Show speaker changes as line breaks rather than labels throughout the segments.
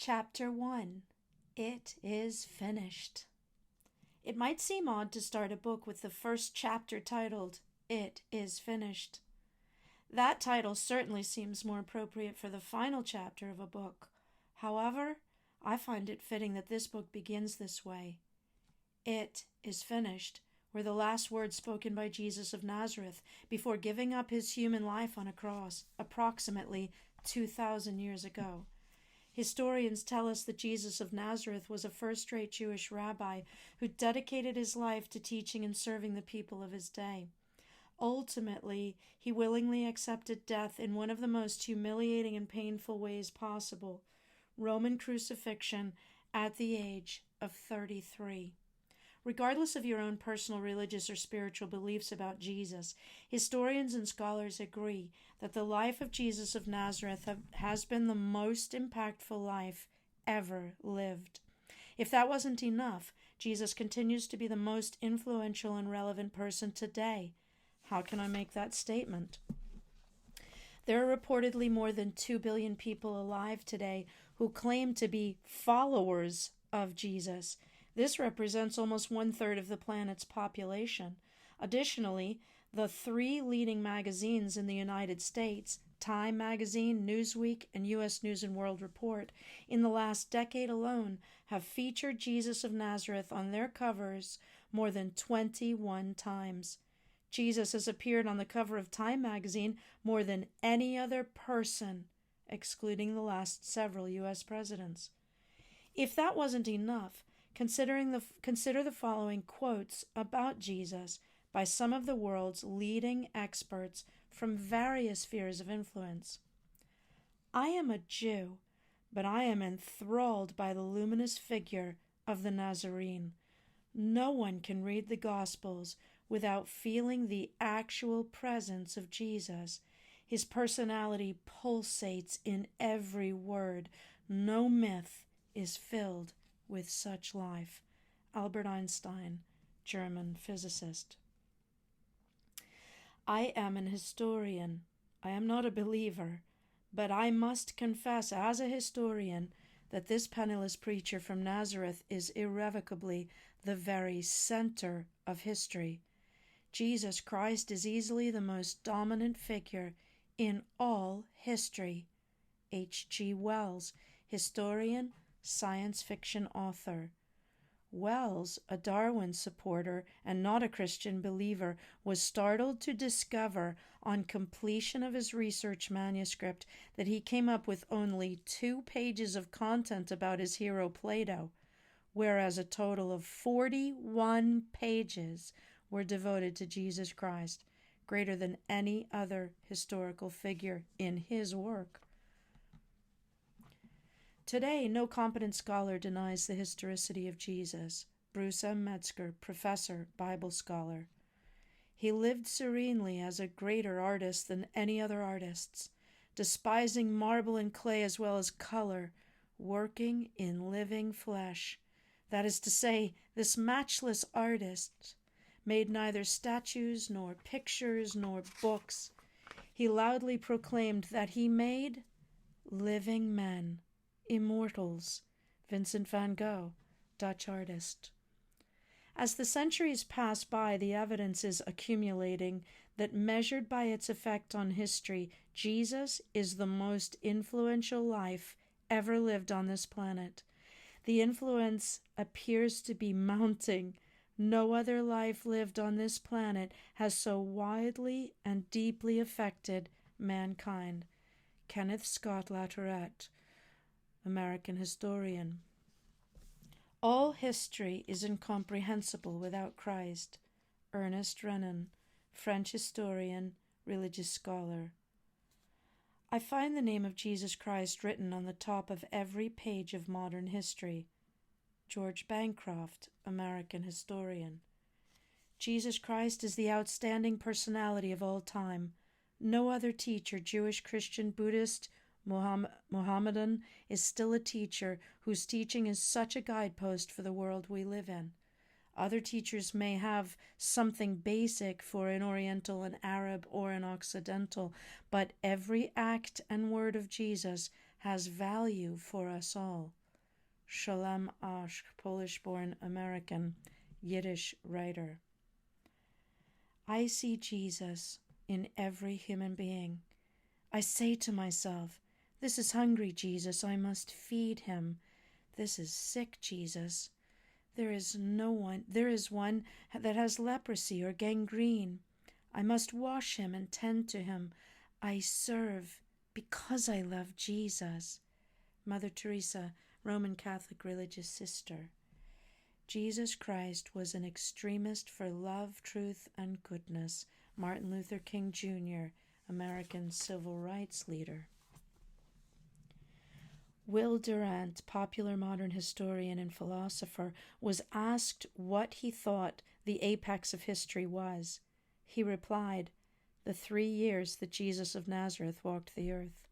Chapter 1. It is finished. It might seem odd to start a book with the first chapter titled, It is finished. That title certainly seems more appropriate for the final chapter of a book. However, I find it fitting that this book begins this way. It is finished were the last words spoken by Jesus of Nazareth before giving up his human life on a cross approximately 2,000 years ago. Historians tell us that Jesus of Nazareth was a first-rate Jewish rabbi who dedicated his life to teaching and serving the people of his day. Ultimately, he willingly accepted death in one of the most humiliating and painful ways possible, Roman crucifixion at the age of 33. Regardless of your own personal religious or spiritual beliefs about Jesus, historians and scholars agree that the life of Jesus of Nazareth has been the most impactful life ever lived. If that wasn't enough, Jesus continues to be the most influential and relevant person today. How can I make that statement? There are reportedly more than 2 billion people alive today who claim to be followers of Jesus. This represents almost 1/3 of the planet's population. Additionally, the 3 leading magazines in the United States, Time Magazine, Newsweek, and U.S. News and World Report, in the last decade alone, have featured Jesus of Nazareth on their covers more than 21 times. Jesus has appeared on the cover of Time Magazine more than any other person, excluding the last several U.S. presidents. If that wasn't enough, consider the following quotes about Jesus by some of the world's leading experts from various spheres of influence. I am a Jew, but I am enthralled by the luminous figure of the Nazarene. No one can read the Gospels without feeling the actual presence of Jesus. His personality pulsates in every word. No myth is filled with such life. Albert Einstein, German physicist. I am an historian. I am not a believer, but I must confess as a historian that this penniless preacher from Nazareth is irrevocably the very center of history. Jesus Christ is easily the most dominant figure in all history. H.G. Wells, historian, science fiction author. Wells, a Darwin supporter and not a Christian believer, was startled to discover on completion of his research manuscript that he came up with only 2 pages of content about his hero Plato, whereas a total of 41 pages were devoted to Jesus Christ, greater than any other historical figure in his work. Today, no competent scholar denies the historicity of Jesus. Bruce M. Metzger, professor, Bible scholar. He lived serenely as a greater artist than any other artists, despising marble and clay as well as color, working in living flesh. That is to say, this matchless artist made neither statues nor pictures nor books. He loudly proclaimed that he made living men. Immortals. Vincent van Gogh, Dutch artist. As the centuries pass by, the evidence is accumulating that, measured by its effect on history, Jesus is the most influential life ever lived on this planet. The influence appears to be mounting. No other life lived on this planet has so widely and deeply affected mankind. Kenneth Scott Latourette, American historian. All history is incomprehensible without Christ. Ernest Renan, French historian, religious scholar. I find the name of Jesus Christ written on the top of every page of modern history. George Bancroft, American historian. Jesus Christ is the outstanding personality of all time. No other teacher, Jewish, Christian, Buddhist, Mohammedan, is still a teacher whose teaching is such a guidepost for the world we live in. Other teachers may have something basic for an Oriental, an Arab, or an Occidental, but every act and word of Jesus has value for us all. Shalom Asch, Polish-born American Yiddish writer. I see Jesus in every human being. I say to myself, this is hungry Jesus, I must feed him. This is sick Jesus. There is one that has leprosy or gangrene. I must wash him and tend to him. I serve because I love Jesus. Mother Teresa, Roman Catholic religious sister. Jesus Christ was an extremist for love, truth, and goodness. Martin Luther King Jr., American civil rights leader. Will Durant, popular modern historian and philosopher, was asked what he thought the apex of history was. He replied, the 3 years that Jesus of Nazareth walked the earth.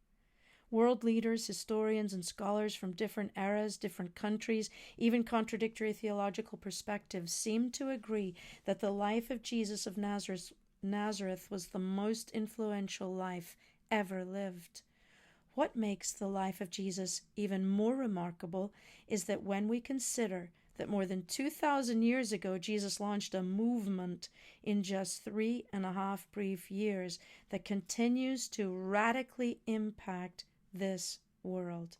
World leaders, historians, and scholars from different eras, different countries, even contradictory theological perspectives seem to agree that the life of Jesus of Nazareth was the most influential life ever lived. What makes the life of Jesus even more remarkable is that when we consider that more than 2,000 years ago Jesus launched a movement in just 3.5 brief years that continues to radically impact this world.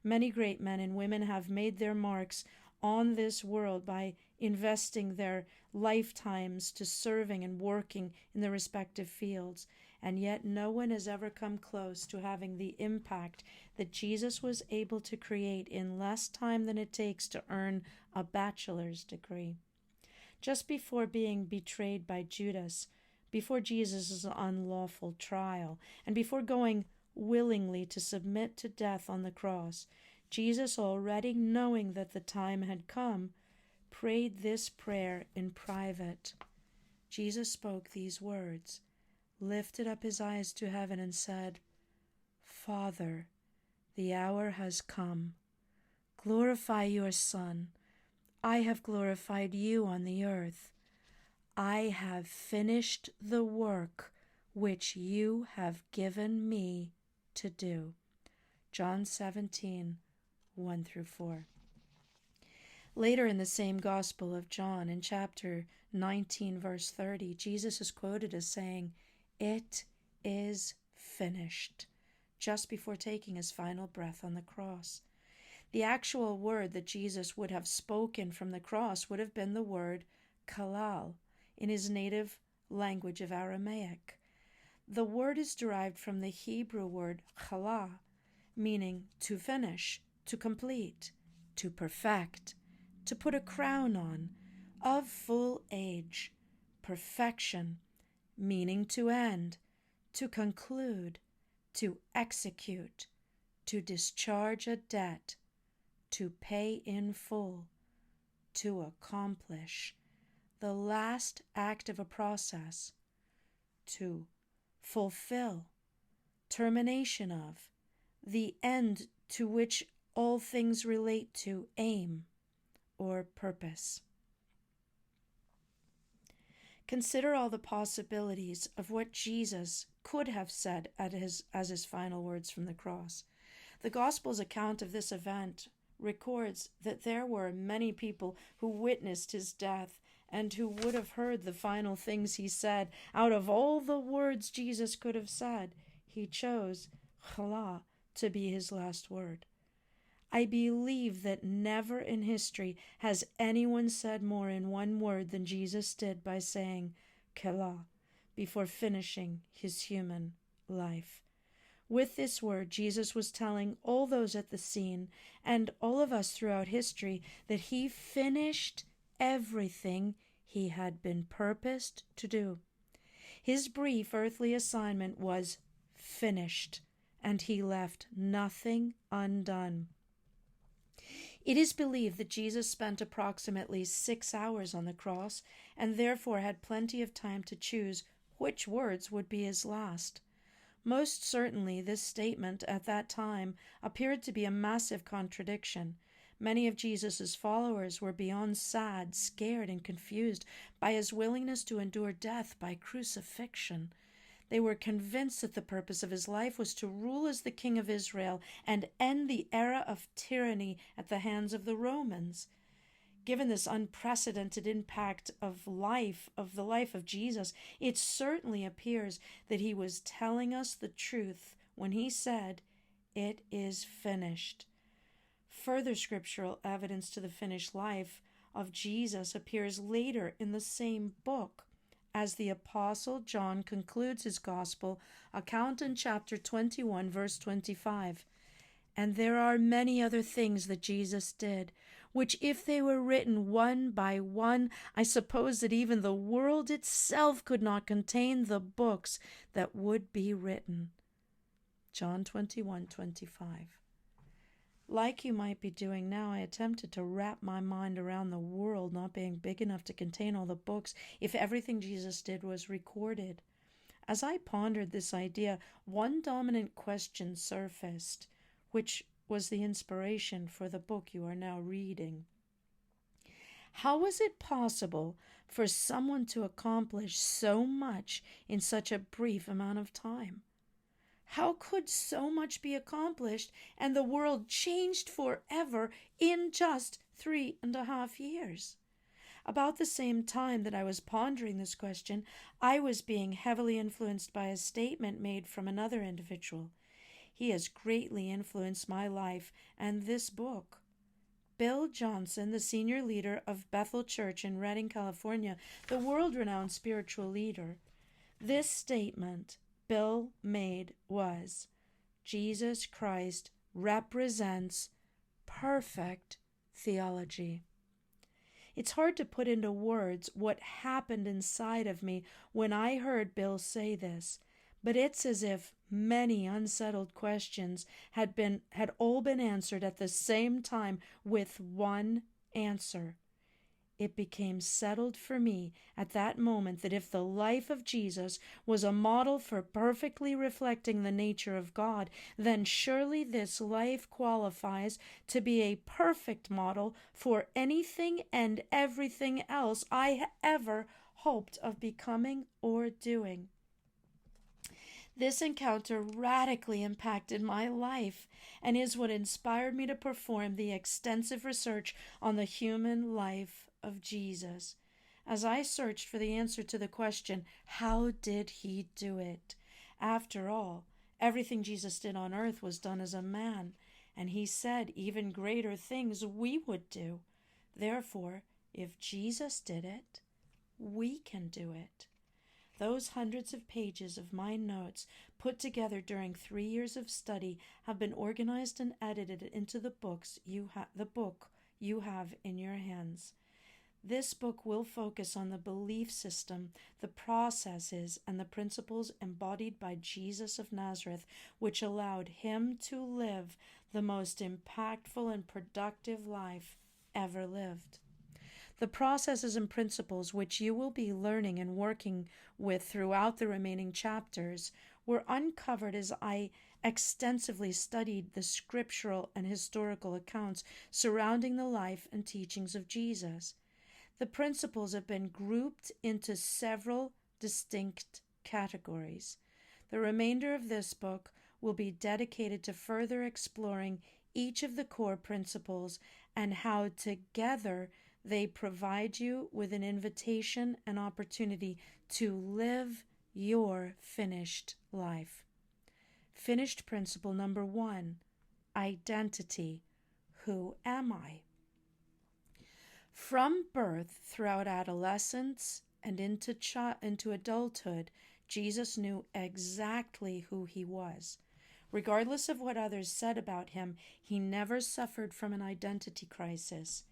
Many great men and women have made their marks on this world by investing their lifetimes to serving and working in their respective fields, and yet no one has ever come close to having the impact that Jesus was able to create in less time than it takes to earn a bachelor's degree. Just before being betrayed by Judas, before Jesus' unlawful trial, and before going willingly to submit to death on the cross, Jesus, already knowing that the time had come, prayed this prayer in private. Jesus spoke these words, lifted up his eyes to heaven, and said, Father, the hour has come. Glorify your Son. I have glorified you on the earth. I have finished the work which you have given me to do. John 17, 1-4. Later in the same Gospel of John, in chapter 19, verse 30, Jesus is quoted as saying, "It is finished," just before taking his final breath on the cross. The actual word that Jesus would have spoken from the cross would have been the word kalal in his native language of Aramaic. The word is derived from the Hebrew word chala, meaning to finish, to complete, to perfect, to put a crown on, of full age, perfection, meaning to end, to conclude, to execute, to discharge a debt, to pay in full, to accomplish, the last act of a process, to fulfill, termination of, the end to which all things relate to, aim or purpose. Consider all the possibilities of what Jesus could have said as his final words from the cross. The Gospel's account of this event records that there were many people who witnessed his death and who would have heard the final things he said. Out of all the words Jesus could have said, he chose Chala to be his last word. I believe that never in history has anyone said more in one word than Jesus did by saying Kela before finishing his human life. With this word, Jesus was telling all those at the scene and all of us throughout history that he finished everything he had been purposed to do. His brief earthly assignment was finished, and he left nothing undone. It is believed that Jesus spent approximately 6 hours on the cross and therefore had plenty of time to choose which words would be his last. Most certainly, this statement at that time appeared to be a massive contradiction. Many of Jesus' followers were beyond sad, scared, and confused by his willingness to endure death by crucifixion. They were convinced that the purpose of his life was to rule as the king of Israel and end the era of tyranny at the hands of the Romans. Given this unprecedented impact of the life of Jesus, it certainly appears that he was telling us the truth when he said, "It is finished." Further scriptural evidence to the finished life of Jesus appears later in the same book, as the Apostle John concludes his gospel account in chapter 21, verse 25. "And there are many other things that Jesus did, which if they were written one by one, I suppose that even the world itself could not contain the books that would be written." John 21:25. Like you might be doing now, I attempted to wrap my mind around the world not being big enough to contain all the books if everything Jesus did was recorded. As I pondered this idea, one dominant question surfaced, which was the inspiration for the book you are now reading. How was it possible for someone to accomplish so much in such a brief amount of time? How could so much be accomplished and the world changed forever in just 3.5 years? About the same time that I was pondering this question, I was being heavily influenced by a statement made from another individual. He has greatly influenced my life and this book. Bill Johnson, the senior leader of Bethel Church in Redding, California, the world-renowned spiritual leader. This statement Bill made was, "Jesus Christ represents perfect theology." It's hard to put into words what happened inside of me when I heard Bill say this, but it's as if many unsettled questions had all been answered at the same time with one answer. It became settled for me at that moment that if the life of Jesus was a model for perfectly reflecting the nature of God, then surely this life qualifies to be a perfect model for anything and everything else I ever hoped of becoming or doing. This encounter radically impacted my life and is what inspired me to perform the extensive research on the human life of Jesus. As I searched for the answer to the question, how did he do it? After all, everything Jesus did on earth was done as a man, and he said even greater things we would do. Therefore, if Jesus did it, we can do it. Those hundreds of pages of my notes, put together during 3 years of study, have been organized and edited into the book you have in your hands. This book will focus on the belief system, the processes, and the principles embodied by Jesus of Nazareth, which allowed him to live the most impactful and productive life ever lived. The processes and principles which you will be learning and working with throughout the remaining chapters were uncovered as I extensively studied the scriptural and historical accounts surrounding the life and teachings of Jesus. The principles have been grouped into several distinct categories. The remainder of this book will be dedicated to further exploring each of the core principles and how together they provide you with an invitation and opportunity to live your finished life. Finished principle number 1, identity. Who am I? From birth, throughout adolescence, and into adulthood, Jesus knew exactly who he was. Regardless of what others said about him, he never suffered from an identity crisis.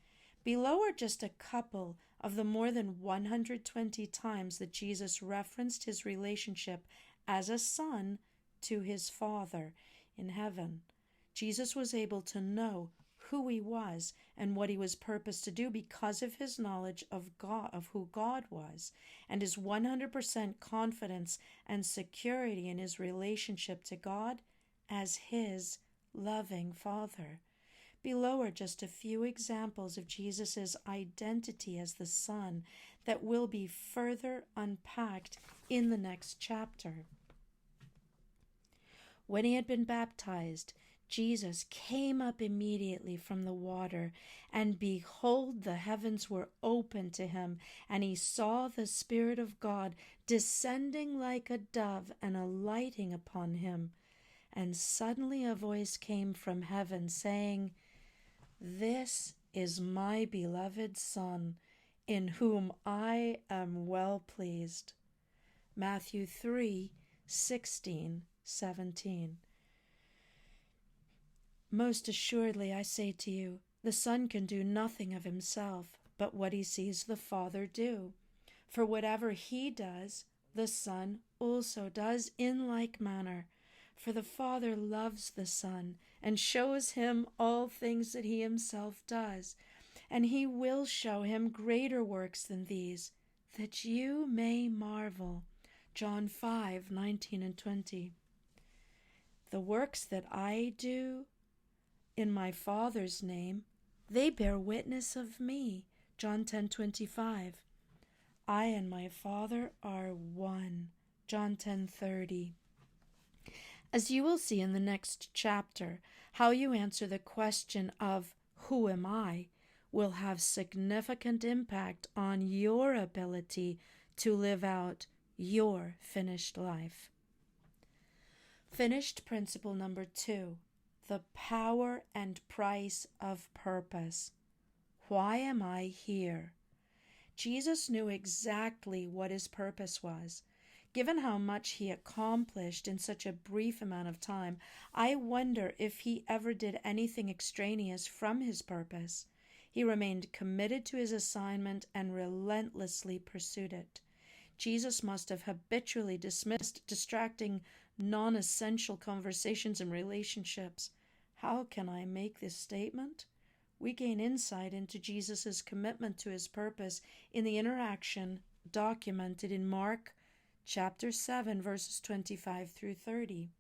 Below are just a couple of the more than 120 times that Jesus referenced his relationship as a son to his Father in heaven. Jesus was able to know who he was and what he was purposed to do because of his knowledge of God, of who God was, and his 100% confidence and security in his relationship to God as his loving Father. Below are just a few examples of Jesus' identity as the Son that will be further unpacked in the next chapter. When he had been baptized, Jesus came up immediately from the water, and behold, the heavens were opened to him, and he saw the Spirit of God descending like a dove and alighting upon him. And suddenly a voice came from heaven, saying, "This is my beloved Son, in whom I am well pleased." Matthew 3:16-17. Most assuredly I say to you, the Son can do nothing of himself, but what he sees the Father do. For whatever he does, the Son also does in like manner. For the Father loves the Son, and shows him all things that he himself does. And he will show him greater works than these, that you may marvel. John 5:19-20. The works that I do in my Father's name, they bear witness of me. John 10:25. I and my Father are one. John 10:30. As you will see in the next chapter, how you answer the question of who am I will have significant impact on your ability to live out your finished life. Finished principle number 2, the power and price of purpose. Why am I here? Jesus knew exactly what his purpose was. Given how much he accomplished in such a brief amount of time, I wonder if he ever did anything extraneous from his purpose. He remained committed to his assignment and relentlessly pursued it. Jesus must have habitually dismissed distracting, non-essential conversations and relationships. How can I make this statement? We gain insight into Jesus' commitment to his purpose in the interaction documented in Mark chapter 7, verses 25-30.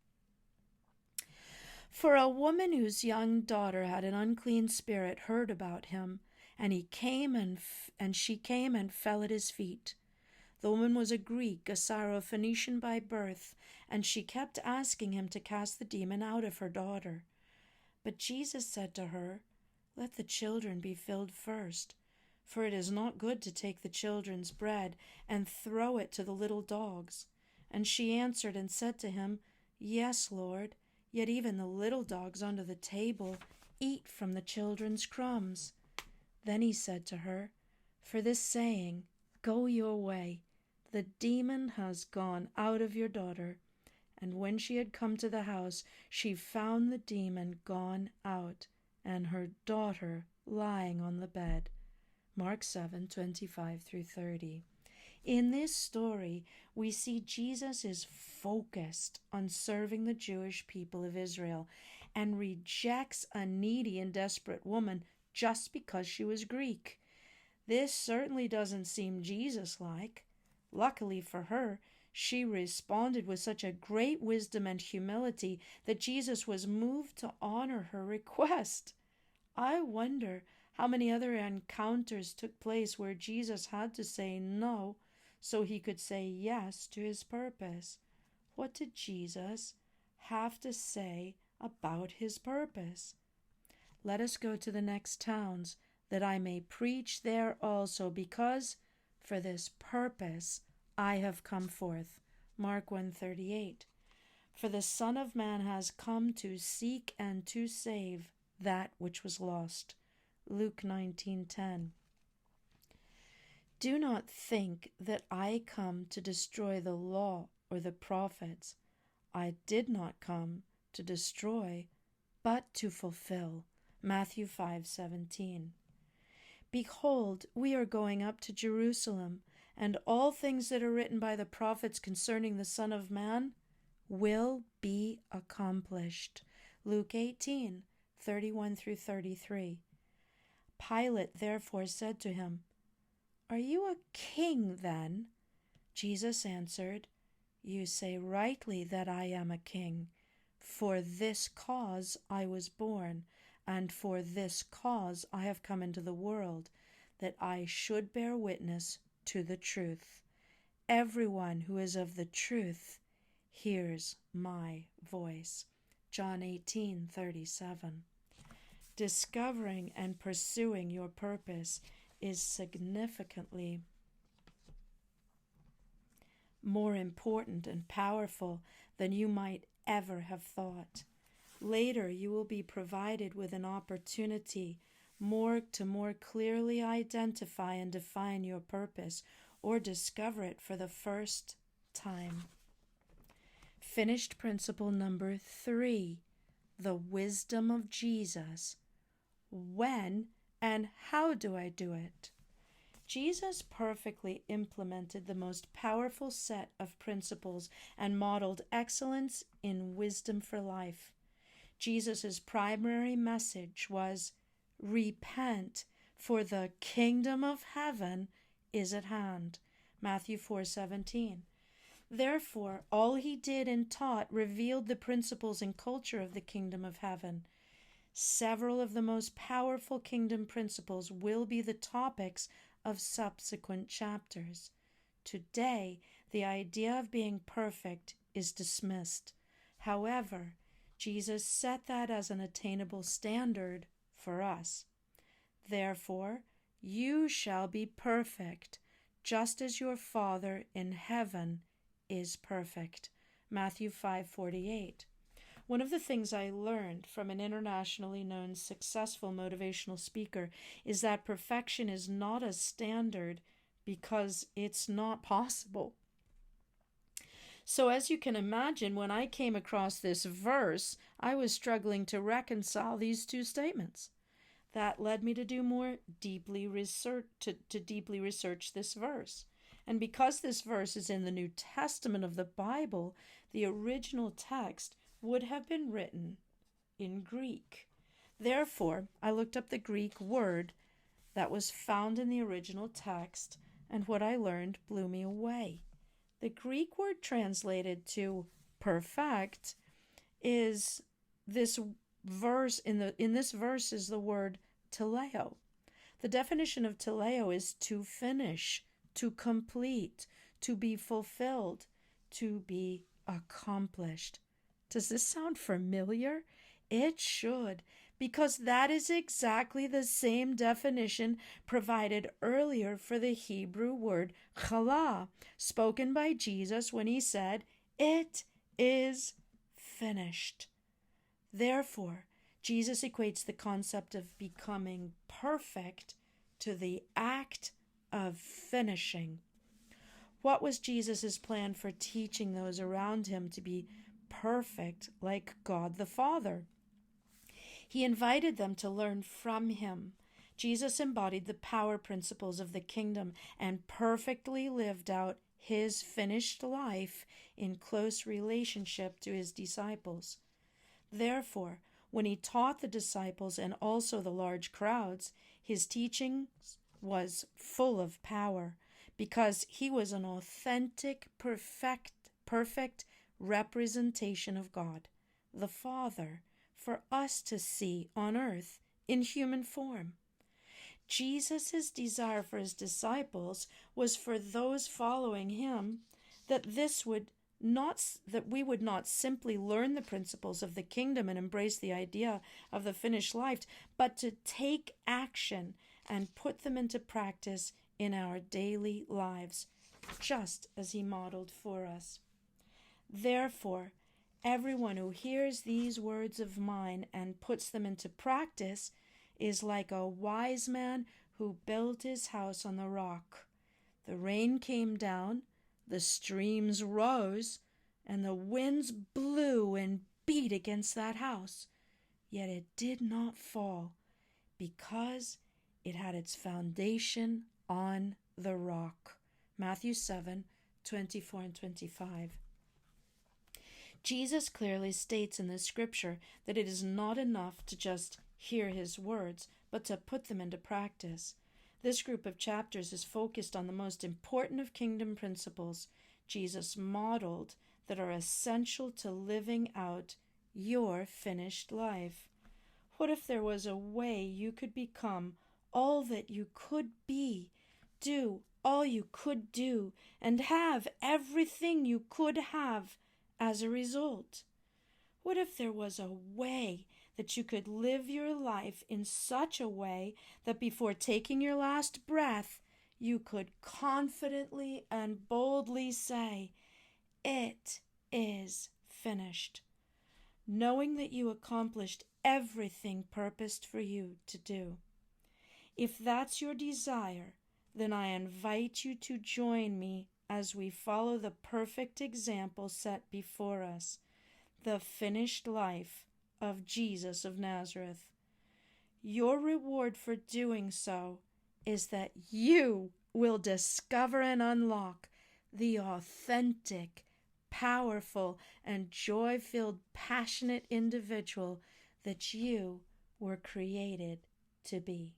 For a woman whose young daughter had an unclean spirit heard about him, and she came and fell at his feet. The woman was a Greek, a Syrophoenician by birth, and she kept asking him to cast the demon out of her daughter. But Jesus said to her, "Let the children be filled first, for it is not good to take the children's bread and throw it to the little dogs." And she answered and said to him, "Yes, Lord, yet even the little dogs under the table eat from the children's crumbs." Then he said to her, "For this saying, go your way. The demon has gone out of your daughter." And when she had come to the house, she found the demon gone out, and her daughter lying on the bed. Mark 7:25-30. In this story, we see Jesus is focused on serving the Jewish people of Israel and rejects a needy and desperate woman just because she was Greek. This certainly doesn't seem Jesus-like. Luckily for her, she responded with such a great wisdom and humility that Jesus was moved to honor her request. I wonder how many other encounters took place where Jesus had to say no so he could say yes to his purpose. What did Jesus have to say about his purpose? Let us go to the next towns, that I may preach there also, because for this purpose I have come forth. Mark 1:38. For the Son of Man has come to seek and to save that which was lost. Luke 19:10. Do not think that I come to destroy the law or the prophets. I did not come to destroy, but to fulfill. Matthew 5:17. Behold, we are going up to Jerusalem, and all things that are written by the prophets concerning the Son of Man will be accomplished. Luke 18:31-33. Pilate therefore said to him, "Are you a king then?" Jesus answered, "You say rightly that I am a king. For this cause I was born, and for this cause I have come into the world, that I should bear witness to the truth. Everyone who is of the truth hears my voice. John 18:37. Discovering and pursuing your purpose is significantly more important and powerful than you might ever have thought. Later, you will be provided with an opportunity to more clearly identify and define your purpose or discover it for the first time. Finished principle number 3, the wisdom of Jesus. When and how do I do it? Jesus perfectly implemented the most powerful set of principles and modeled excellence in wisdom for life. Jesus' primary message was, repent, for the kingdom of heaven is at hand. Matthew 4:17. Therefore, all he did and taught revealed the principles and culture of the kingdom of heaven. Several of the most powerful kingdom principles will be the topics of subsequent chapters. Today, the idea of being perfect is dismissed. However, Jesus set that as an attainable standard for us. Therefore, you shall be perfect, just as your Father in heaven is perfect. Matthew 5:48. One of the things I learned from an internationally known successful motivational speaker is that perfection is not a standard because it's not possible. So as you can imagine, when I came across this verse, I was struggling to reconcile these two statements. That led me to do more deeply research, to deeply research this verse. And because this verse is in the New Testament of the Bible, the original text would have been written in Greek. Therefore, I looked up the Greek word that was found in the original text, and what I learned blew me away. The Greek word translated to perfect is this verse, in this verse is the word teleo. The definition of teleo is to finish, to complete, to be fulfilled, to be accomplished. Does this sound familiar? It should, because that is exactly the same definition provided earlier for the Hebrew word chala, spoken by Jesus when he said, "It is finished." Therefore, Jesus equates the concept of becoming perfect to the act of finishing. What was Jesus' plan for teaching those around him to be perfect like God the Father? He invited them to learn from him. Jesus embodied the power principles of the kingdom and perfectly lived out his finished life in close relationship to his disciples. Therefore, when he taught the disciples and also the large crowds, his teaching was full of power because he was an authentic, perfect representation of God, the Father, for us to see on earth in human form. Jesus' desire for his disciples was for those following him that we would not simply learn the principles of the kingdom and embrace the idea of the finished life, but to take action and put them into practice in our daily lives, just as he modeled for us. Therefore, everyone who hears these words of mine and puts them into practice is like a wise man who built his house on the rock. The rain came down, the streams rose, and the winds blew and beat against that house. Yet it did not fall, because it had its foundation on the rock. Matthew 7:24 and 25. Jesus clearly states in this scripture that it is not enough to just hear his words, but to put them into practice. This group of chapters is focused on the most important of kingdom principles Jesus modeled that are essential to living out your finished life. What if there was a way you could become all that you could be, do all you could do, and have everything you could have as a result? What if there was a way that you could live your life in such a way that before taking your last breath, you could confidently and boldly say, "It is finished," knowing that you accomplished everything purposed for you to do? If that's your desire, then I invite you to join me as we follow the perfect example set before us, the finished life of Jesus of Nazareth. Your reward for doing so is that you will discover and unlock the authentic, powerful, and joy-filled, passionate individual that you were created to be.